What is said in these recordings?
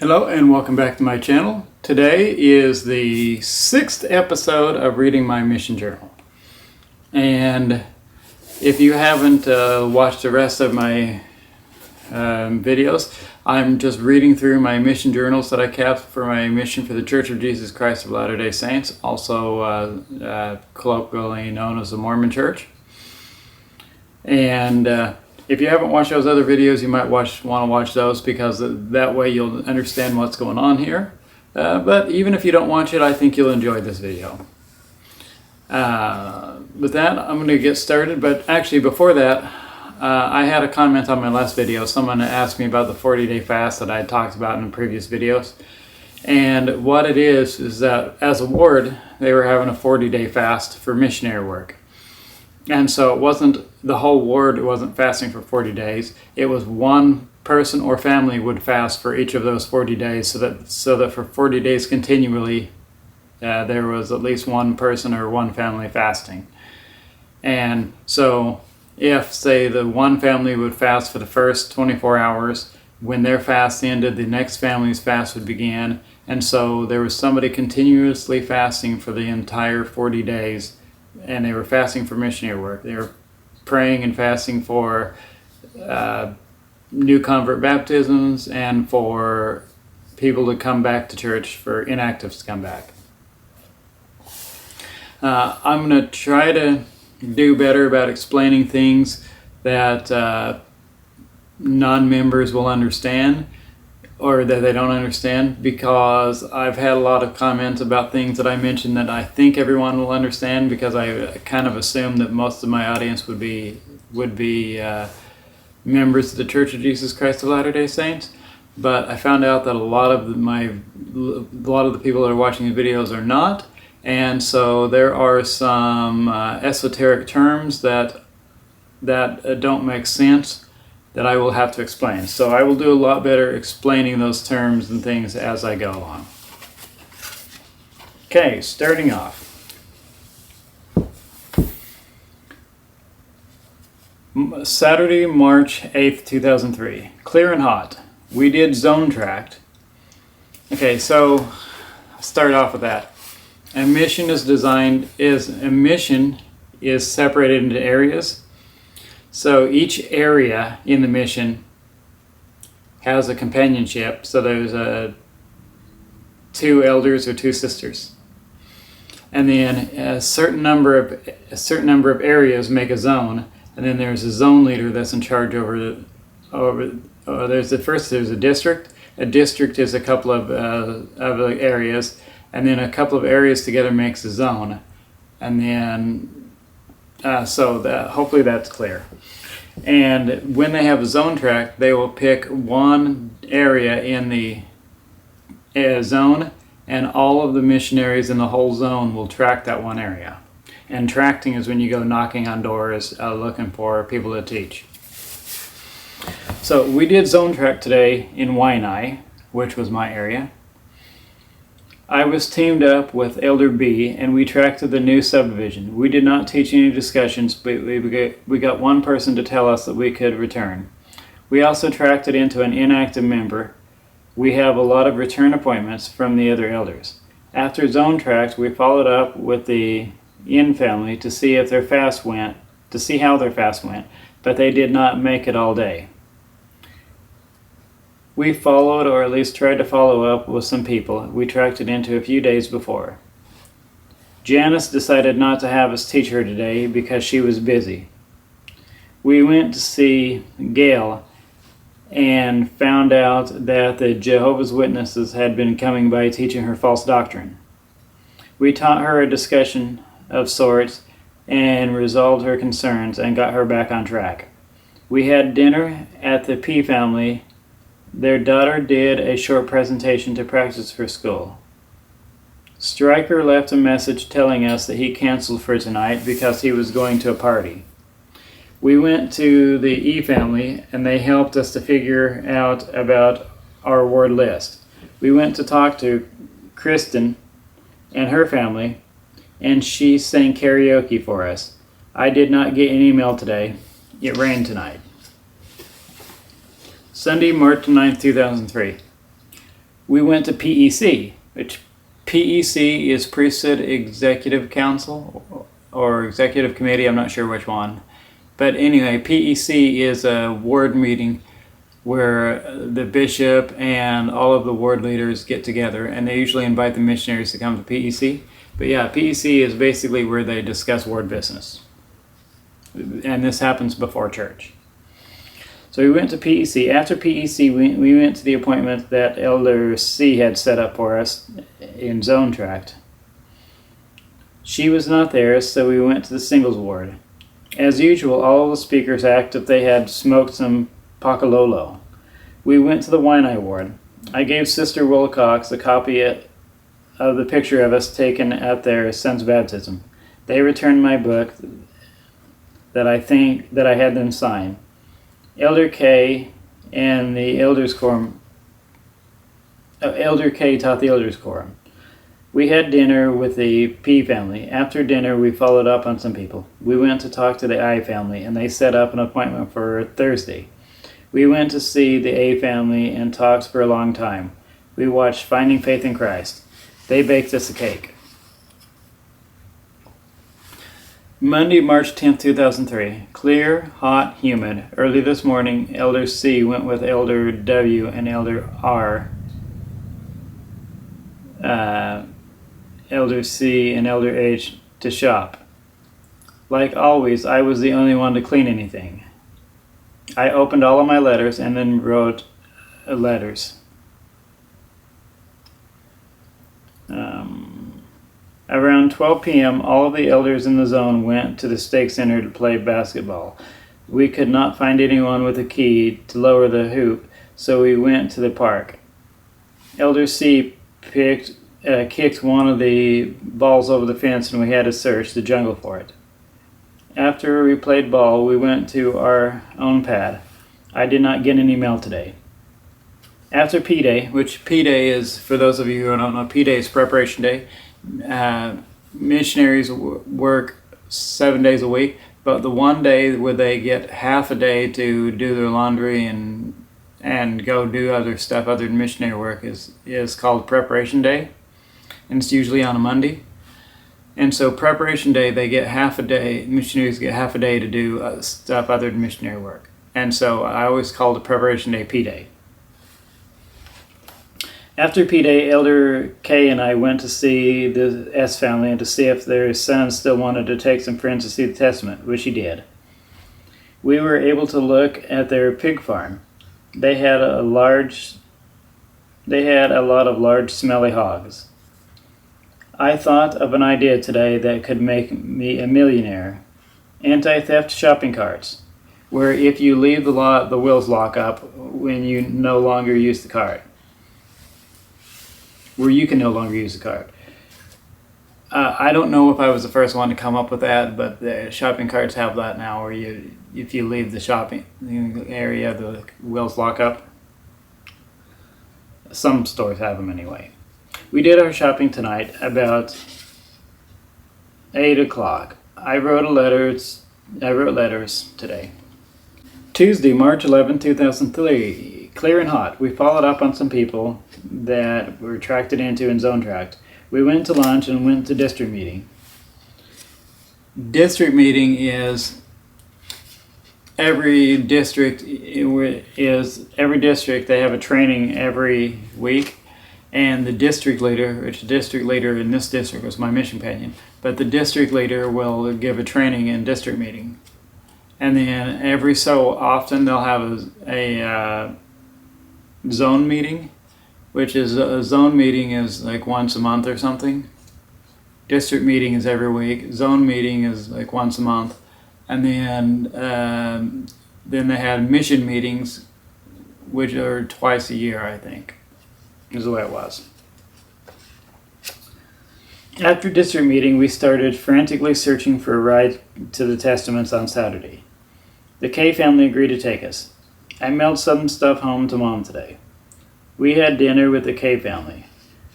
Hello and welcome back to my channel. Today is the 6th episode of reading my mission journal. And if you haven't watched the rest of my videos, I'm just reading through my mission journals that I kept for my mission for the Church of Jesus Christ of Latter-day Saints, also colloquially known as the Mormon Church. And if you haven't watched those other videos, you might want to watch those because that way you'll understand what's going on here. But even if you don't watch it, I think you'll enjoy this video. With that, I'm going to get started. But actually, before that, I had a comment on my last video. Someone asked me about the 40-day fast that I had talked about in the previous videos. And what it is that as a ward, they were having a 40-day fast for missionary work. And so it wasn't the whole ward, it wasn't fasting for 40 days. It was one person or family would fast for each of those 40 days so that for 40 days continually there was at least one person or one family fasting. And so if, say, the one family would fast for the first 24 hours, when their fast ended, the next family's fast would begin. And so there was somebody continuously fasting for the entire 40 days. And they were fasting for missionary work. They were praying and fasting for new convert baptisms and for people to come back to church, for inactives to come back. I'm going to try to do better about explaining things that non-members will understand or that they don't understand, because I've had a lot of comments about things that I mentioned that I think everyone will understand, because I kind of assume that most of my audience would be members of the Church of Jesus Christ of Latter-day Saints. But I found out that a lot of the people that are watching the videos are not, and so there are some esoteric terms that don't make sense that I will have to explain. So I will do a lot better explaining those terms and things as I go along. Okay, starting off. Saturday, March 8th, 2003. Clear and hot. We did zone tract. Okay, so I'll start off with that. A mission is separated into areas. So each area in the mission has a companionship. So there's two elders or two sisters, and then a certain number of areas make a zone, and then there's a zone leader that's in charge over. There's a district. A district is a couple of areas, and then a couple of areas together makes a zone, and then. Hopefully that's clear. And when they have a zone tract, they will pick one area in the zone, and all of the missionaries in the whole zone will tract that one area. And tracting is when you go knocking on doors looking for people to teach. So we did zone tract today in Waianae, which was my area. I was teamed up with Elder B, and we tracted the new subdivision. We did not teach any discussions, but we got one person to tell us that we could return. We also tracted into an inactive member. We have a lot of return appointments from the other elders. After zone tract, we followed up with the in family to see how their fast went, but they did not make it all day. We followed, or at least tried to follow up with some people we tracked it into a few days before. Janice decided not to have us teach her today because she was busy. We went to see Gail and found out that the Jehovah's Witnesses had been coming by teaching her false doctrine. We taught her a discussion of sorts and resolved her concerns and got her back on track. We had dinner at the P family. Their daughter did a short presentation to practice for school. Stryker left a message telling us that he canceled for tonight because he was going to a party. We went to the E family, and they helped us to figure out about our ward list. We went to talk to Kristen and her family, and she sang karaoke for us. I did not get an email today. It rained tonight. Sunday, March 9th, 2003. we went to PEC, which PEC is Priesthood Executive Council or Executive Committee, I'm not sure which one. But anyway, PEC is a ward meeting where the bishop and all of the ward leaders get together, and they usually invite the missionaries to come to PEC. But yeah, PEC is basically where they discuss ward business. And this happens before church. So we went to PEC. After PEC, we went to the appointment that Elder C had set up for us in Zone Tract. She was not there, so we went to the singles ward. As usual, all of the speakers asked if they had smoked some Pakalolo. We went to the Waianae ward. I gave Sister Wilcox a copy of the picture of us taken at their son's baptism. They returned my book that I had them sign. Elder K and the Elders Quorum. Elder K taught the Elders Quorum. We had dinner with the P family. After dinner, we followed up on some people. We went to talk to the I family, and they set up an appointment for Thursday. We went to see the A family and talked for a long time. We watched Finding Faith in Christ. They baked us a cake. Monday, March 10th, 2003. Clear, hot, humid. Early this morning, Elder C went with Elder W and Elder R. Elder C and Elder H to shop. Like always, I was the only one to clean anything. I opened all of my letters and then wrote letters. Around 12 p.m., all of the elders in the zone went to the stake center to play basketball. We could not find anyone with a key to lower the hoop, so we went to the park. Elder C kicked one of the balls over the fence, and we had to search the jungle for it. After we played ball, we went to our own pad. I did not get any mail today. After P-Day, which P-Day is, for those of you who don't know, P-Day is Preparation Day. Missionaries work 7 days a week, but the one day where they get half a day to do their laundry and go do other stuff other than missionary work is called Preparation Day, and it's usually on a Monday. And so Preparation Day, they get half a day, missionaries get half a day to do stuff other than missionary work. And so I always call it Preparation Day P-Day. After P-Day, Elder K and I went to see the S family and to see if their son still wanted to take some friends to see the Testament, which he did. We were able to look at their pig farm. They had a lot of large, smelly hogs. I thought of an idea today that could make me a millionaire. Anti-theft shopping carts, where if you leave the lot, the wheels lock up when you no longer use the cart. Where you can no longer use the cart. I don't know if I was the first one to come up with that, but the shopping carts have that now, where if you leave the shopping area, the wheels lock up. Some stores have them anyway. We did our shopping tonight about 8 o'clock. I wrote letters today. Tuesday, March 11, 2003. Clear and hot. We followed up on some people that were tracted into in Zone Tract. We went to lunch and went to district meeting. District meeting is every district they have a training every week, and the district leader, which the district leader in this district was my mission companion, but the district leader will give a training in district meeting. And then every so often they'll have a zone meeting, which is a zone meeting is like once a month or something. District meeting is every week. Zone meeting is like once a month. And then they had mission meetings, which are twice a year, I think, is the way it was. After district meeting, we started frantically searching for a ride to the Testaments on Saturday. The K family agreed to take us. I mailed some stuff home to Mom today. We had dinner with the K family.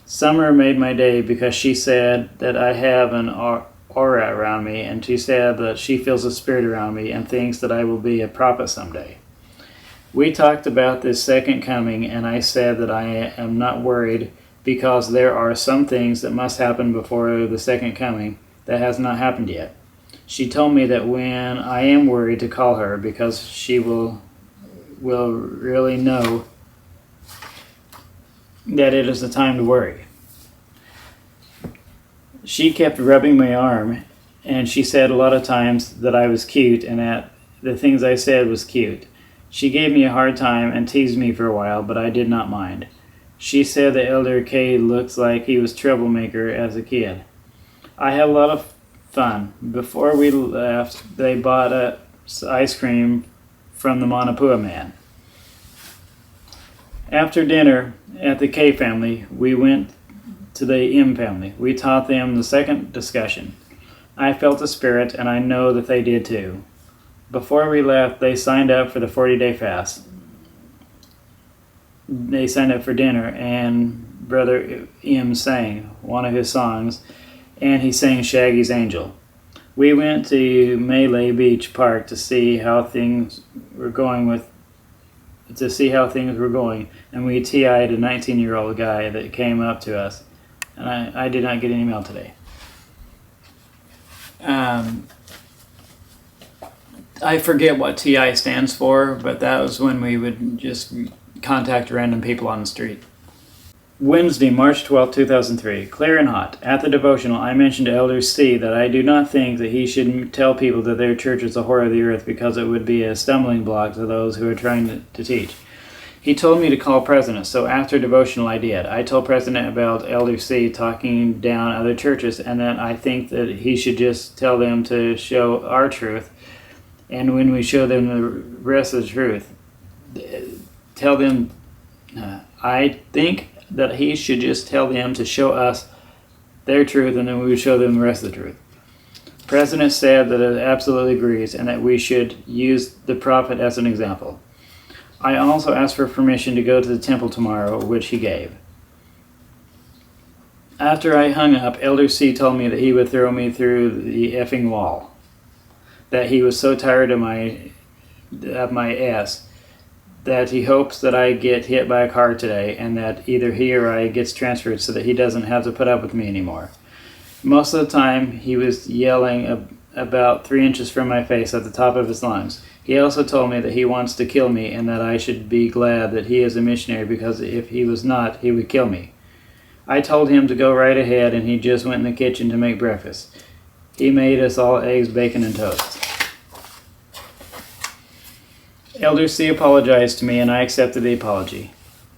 Summer made my day because she said that I have an aura around me, and she said that she feels a spirit around me and thinks that I will be a prophet someday. We talked about this second coming, and I said that I am not worried because there are some things that must happen before the second coming that has not happened yet. She told me that when I am worried to call her because she will really know that it is the time to worry. She kept rubbing my arm, and she said a lot of times that I was cute and that the things I said was cute. She gave me a hard time and teased me for a while, but I did not mind. She said that Elder K looks like he was troublemaker as a kid. I had a lot of fun. Before we left, they bought ice cream from the Manapua man. After dinner at the K family, we went to the M family. We taught them the second discussion. I felt the spirit, and I know that they did too. Before we left, they signed up for the 40-day fast. They signed up for dinner, and Brother M sang one of his songs, and he sang Shaggy's Angel. We went to Malay Beach Park to see how things were going, and we TI'd a 19-year-old guy that came up to us, and I did not get any mail today. I forget what TI stands for, but that was when we would just contact random people on the street. Wednesday, March 12, 2003. Clear and hot. At the devotional, I mentioned to Elder C that I do not think that he should tell people that their church is the whore of the earth because it would be a stumbling block to those who are trying to teach. He told me to call President, so after devotional I did. I told President about Elder C talking down other churches, and that I think that he should just tell them to show our truth, and when we show them the rest of the truth, tell them, I think that he should just tell them to show us their truth, and then we would show them the rest of the truth. President said that it absolutely agrees, and that we should use the prophet as an example. I also asked for permission to go to the temple tomorrow, which he gave. After I hung up, Elder C told me that he would throw me through the effing wall. That he was so tired of my ass that he hopes that I get hit by a car today, and that either he or I gets transferred so that he doesn't have to put up with me anymore. Most of the time, he was yelling about 3 inches from my face at the top of his lungs. He also told me that he wants to kill me, and that I should be glad that he is a missionary, because if he was not, he would kill me. I told him to go right ahead, and he just went in the kitchen to make breakfast. He made us all eggs, bacon, and toast. Elder C apologized to me, and I accepted the apology.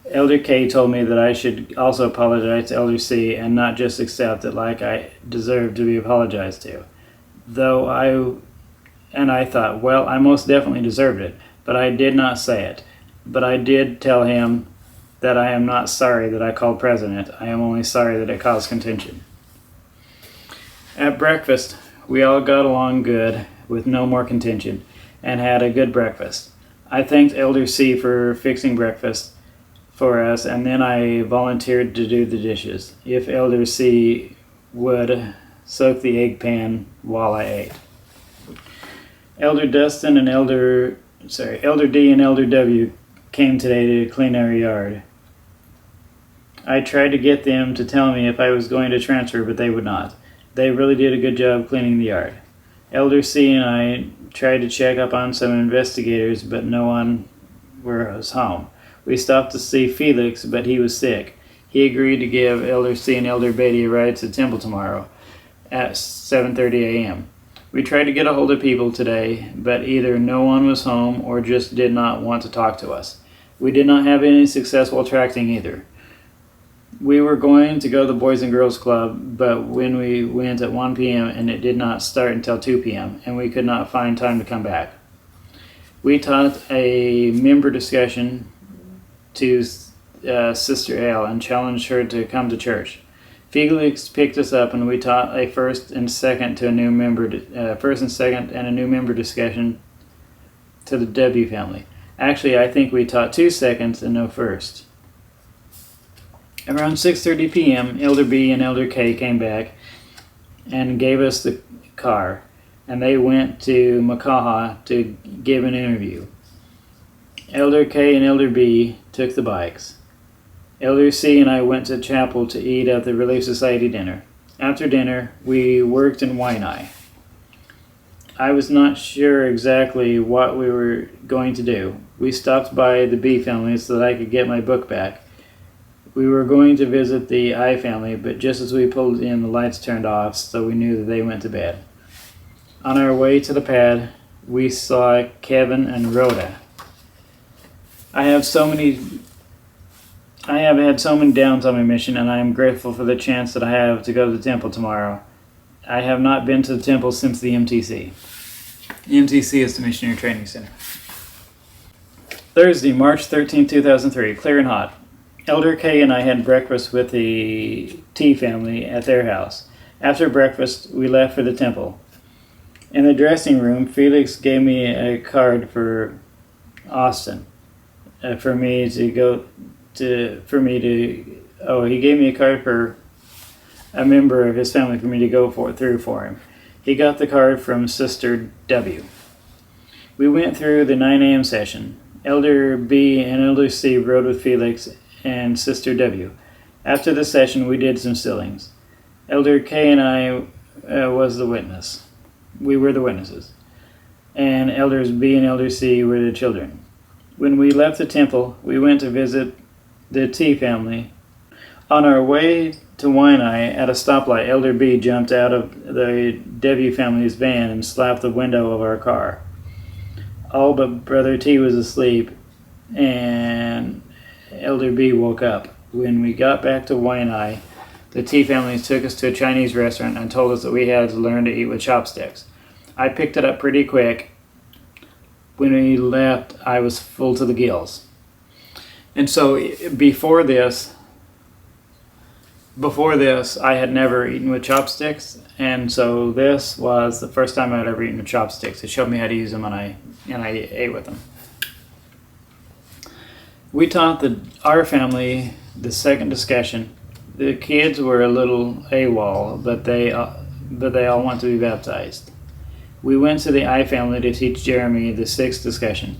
Elder K told me that I should also apologize to Elder C and not just accept it like I deserved to be apologized to. I thought, well, I most definitely deserved it, but I did not say it. But I did tell him that I am not sorry that I called President. I am only sorry that it caused contention. At breakfast, we all got along good with no more contention and had a good breakfast. I thanked Elder C for fixing breakfast for us, and then I volunteered to do the dishes if Elder C would soak the egg pan while I ate. Elder Dustin and Elder D and Elder W came today to clean our yard. I tried to get them to tell me if I was going to transfer, but they would not. They really did a good job cleaning the yard. Elder C and I tried to check up on some investigators, but no one was home. We stopped to see Felix, but he was sick. He agreed to give Elder C and Elder Beatty a ride to the temple tomorrow at 7:30 a.m. We tried to get a hold of people today, but either no one was home or just did not want to talk to us. We did not have any successful attracting either. We were going to go to the Boys and Girls Club, but when we went at 1 p.m. and it did not start until 2 p.m., and we could not find time to come back. We taught a member discussion to Sister Al and challenged her to come to church. Felix picked us up, and we taught a first and second and a new member discussion to the W family. Actually, I think we taught 2 seconds and no first. Around 6:30 p.m., Elder B and Elder K came back and gave us the car, and they went to Makaha to give an interview. Elder K and Elder B took the bikes. Elder C and I went to chapel to eat at the Relief Society dinner. After dinner, we worked in Waianae. I was not sure exactly what we were going to do. We stopped by the B family so that I could get my book back. We were going to visit the I family, but just as we pulled in, the lights turned off, so we knew that they went to bed. On our way to the pad, we saw Kevin and Rhoda. I have had so many downs on my mission, and I am grateful for the chance that I have to go to the temple tomorrow. I have not been to the temple since the MTC. The MTC is the Missionary Training Center. Thursday, March 13, 2003, clear and hot. Elder K and I had breakfast with the T family at their house. After breakfast, we left for the temple. In the dressing room, Felix gave me a card for Austin. He gave me a card for a member of his family for me to go through for him. He got the card from Sister W. We went through the 9 a.m. session. Elder B and Elder C rode with Felix and Sister W. After the session, we did some stillings. Elder K and I was the witness. We were the witnesses. And Elders B and Elder C were the children. When we left the temple, we went to visit the T family. On our way to Waianae, at a stoplight, Elder B jumped out of the W family's van and slapped the window of our car. All but Brother T was asleep, and Elder B woke up. When we got back to Waianae, the T family took us to a Chinese restaurant and told us that we had to learn to eat with chopsticks. I picked it up pretty quick. When we left, I was full to the gills. And so before this, I had never eaten with chopsticks, and so this was the first time I'd ever eaten with chopsticks. It showed me how to use them, and I ate with them. We taught our family the second discussion. The kids were a little AWOL, but they all want to be baptized. We went to the I family to teach Jeremy the sixth discussion.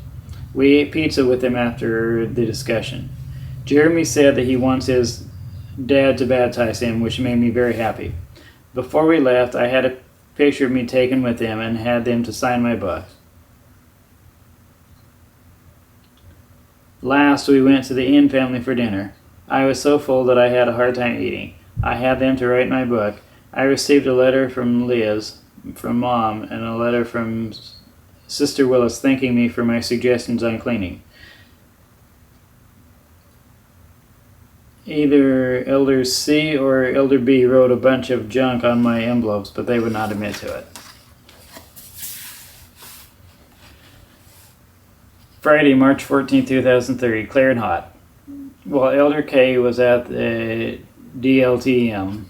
We ate pizza with him after the discussion. Jeremy said that he wants his dad to baptize him, which made me very happy. Before we left, I had a picture of me taken with them and had them to sign my book. Last, we went to the Inn family for dinner. I was so full that I had a hard time eating. I had them to write my book. I received a letter from Liz, from Mom, and a letter from Sister Willis thanking me for my suggestions on cleaning. Either Elder C or Elder B wrote a bunch of junk on my envelopes, but they would not admit to it. Friday, March 14, 2003, clear and hot. While Elder K was at the DLTM,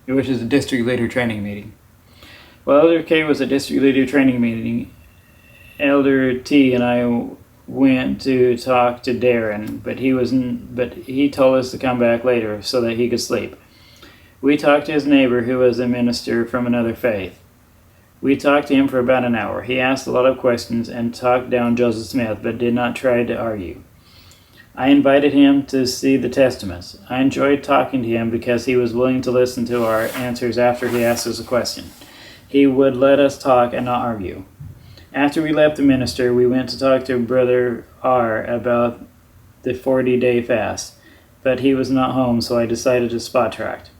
which is the District Leader Training Meeting. While Elder K was at District Leader Training Meeting, Elder T and I went to talk to Darren, but he told us to come back later so that he could sleep. We talked to his neighbor who was a minister from another faith. We talked to him for about an hour. He asked a lot of questions and talked down Joseph Smith, but did not try to argue. I invited him to see the Testaments. I enjoyed talking to him because he was willing to listen to our answers after he asked us a question. He would let us talk and not argue. After we left the minister, we went to talk to Brother R about the 40-day fast, but he was not home, so I decided to spot tract.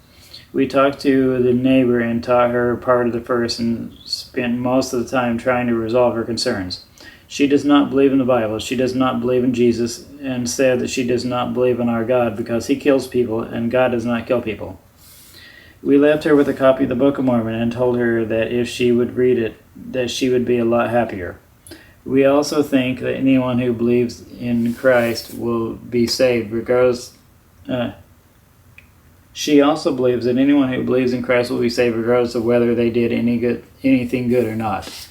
We talked to the neighbor and taught her part of the verse and spent most of the time trying to resolve her concerns. She does not believe in the Bible. She does not believe in Jesus, and said that she does not believe in our God because he kills people and God does not kill people. We left her with a copy of the Book of Mormon and told her that if she would read it, that she would be a lot happier. We also think that anyone who believes in Christ will be saved regardless. She also believes that anyone who believes in Christ will be saved regardless of whether they did anything good or not.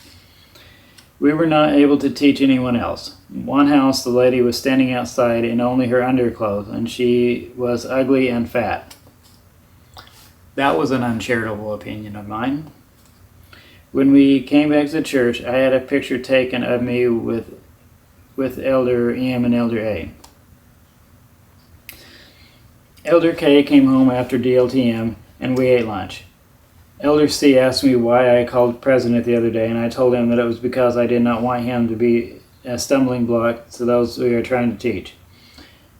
We were not able to teach anyone else. One house, the lady was standing outside in only her underclothes, and she was ugly and fat. That was an uncharitable opinion of mine. When we came back to church, I had a picture taken of me with with Elder M and Elder A. Elder K came home after DLTM, and we ate lunch. Elder C asked me why I called president the other day, and I told him that it was because I did not want him to be a stumbling block to those we are trying to teach.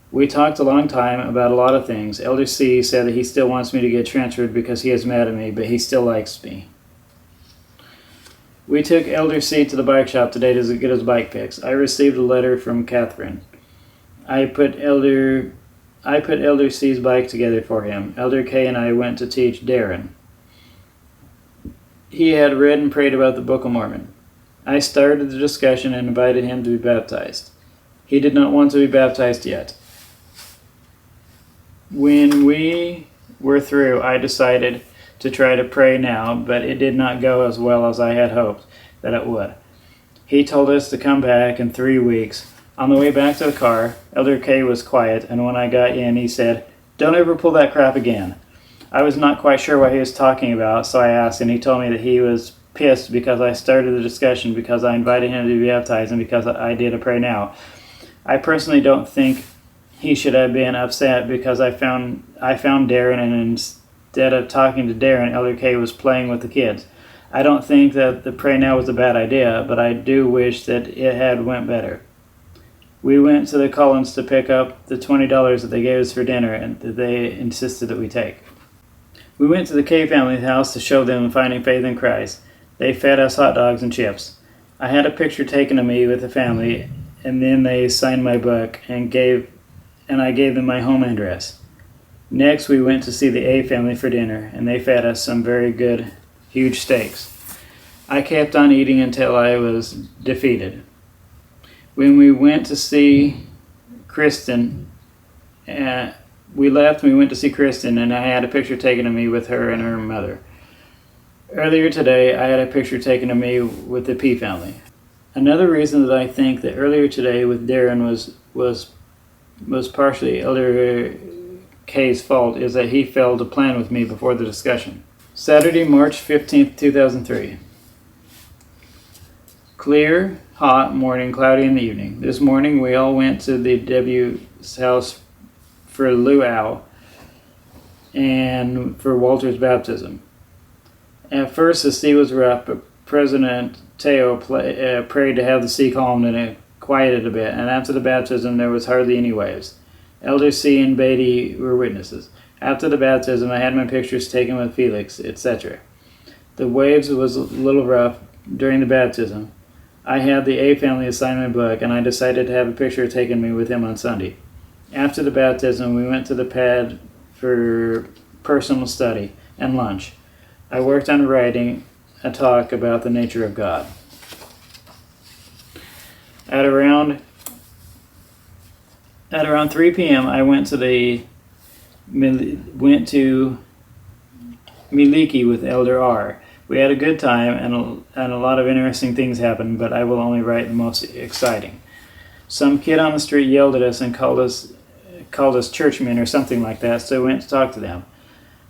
We talked a long time about a lot of things. Elder C said that he still wants me to get transferred because he is mad at me, but he still likes me. We took Elder C to the bike shop today to get his bike fixed. I received a letter from Catherine. I put Elder C's bike together for him. Elder K and I went to teach Darren. He had read and prayed about the Book of Mormon. I started the discussion and invited him to be baptized. He did not want to be baptized yet. When we were through, I decided to try to pray now, but it did not go as well as I had hoped that it would. He told us to come back in 3 weeks. On the way back to the car, Elder K was quiet, and when I got in, he said, "Don't ever pull that crap again." I was not quite sure what he was talking about, so I asked, and he told me that he was pissed because I started the discussion, because I invited him to be baptized, and because I did a pray now. I personally don't think he should have been upset because I found Darren, and instead of talking to Darren, Elder K was playing with the kids. I don't think that the pray now was a bad idea, but I do wish that it had went better. We went to the Collins to pick up the $20 that they gave us for dinner and that they insisted that we take. We went to the K family's house to show them Finding Faith in Christ. They fed us hot dogs and chips. I had a picture taken of me with the family, and then they signed my book and I gave them my home address. Next, we went to see the A family for dinner, and they fed us some very good, huge steaks. I kept on eating until I was defeated. When we went to see Kristen, we left and we went to see Kristen, and I had a picture taken of me with her and her mother. Earlier today, I had a picture taken of me with the P family. Another reason that I think that earlier today with Darren was partially Elder K's fault is that he failed to plan with me before the discussion. Saturday, March 15th, 2003. Clear, hot morning, cloudy in the evening. This morning we all went to the W's house for luau and for Walter's baptism. At first the sea was rough, but President Teo prayed to have the sea calmed and it quieted a bit, and after the baptism there was hardly any waves. Elder C and Beatty were witnesses. After the baptism I had my pictures taken with Felix, etc. The waves was a little rough during the baptism. I had the A family assign my book, and I decided to have a picture taken me with him on Sunday. After the baptism, we went to the pad for personal study and lunch. I worked on writing a talk about the nature of God. At around 3 p.m., I went to Miliki with Elder R. We had a good time, and a lot of interesting things happened, but I will only write the most exciting. Some kid on the street yelled at us and called us churchmen or something like that, so we went to talk to them.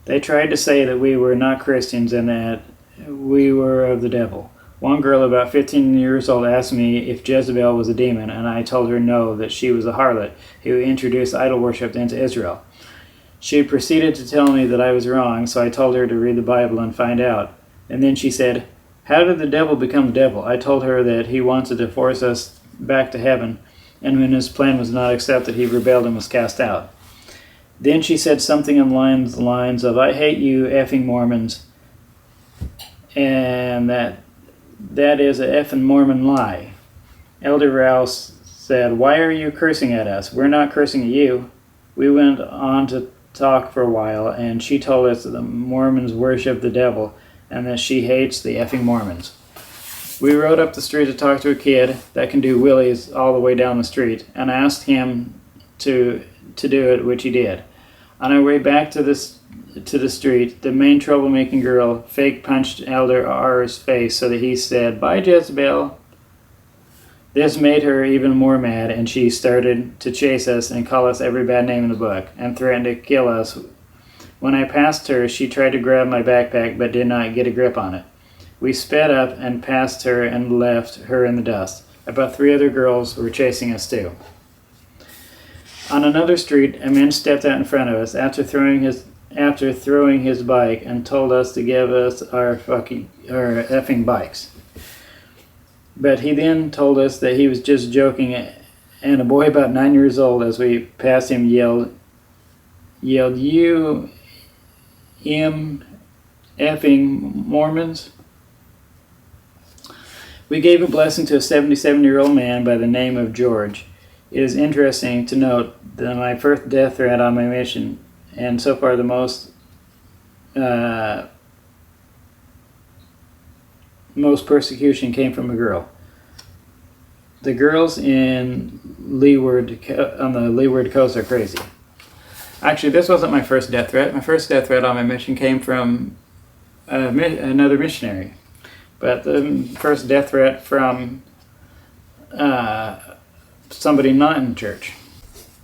They tried to say that we were not Christians and that we were of the devil. One girl about 15 years old asked me if Jezebel was a demon, and I told her no, that she was a harlot who introduced idol worship into Israel. She proceeded to tell me that I was wrong, so I told her to read the Bible and find out. And then she said, "How did the devil become the devil?" I told her that he wanted to force us back to heaven, and when his plan was not accepted, he rebelled and was cast out. Then she said something along the lines of, "I hate you effing Mormons," and that is a effing Mormon lie. Elder Rouse said, "Why are you cursing at us? We're not cursing at you." We went on to talk for a while, and she told us that the Mormons worship the devil and that she hates the effing Mormons. We rode up the street to talk to a kid that can do wheelies all the way down the street, and asked him to do it, which he did. On our way back to the street, the main troublemaking girl fake punched Elder R's face so that he said, "Bye, Jezebel." This made her even more mad, and she started to chase us and call us every bad name in the book, and threatened to kill us. When I passed her, she tried to grab my backpack but did not get a grip on it. We sped up and passed her and left her in the dust. about 3 other girls were chasing us too. On another street, a man stepped out in front of us after throwing his bike and told us to give us our effing bikes. But he then told us that he was just joking, and a boy about 9 years old, as we passed him, yelled, "You effing Mormons?" We gave a blessing to a 77-year-old man by the name of George. It is interesting to note that my first death threat on my mission, and so far the most persecution, came from a girl. The girls in on the Leeward Coast are crazy. Actually, this wasn't my first death threat. My first death threat on my mission came from another missionary. But the first death threat from somebody not in church.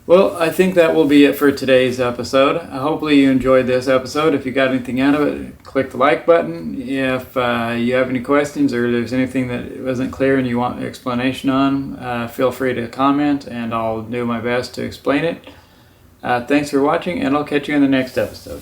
Well, I think that will be it for today's episode. Hopefully you enjoyed this episode. If you got anything out of it, click the like button. If you have any questions or there's anything that wasn't clear and you want explanation on, feel free to comment and I'll do my best to explain it. Thanks for watching, and I'll catch you in the next episode.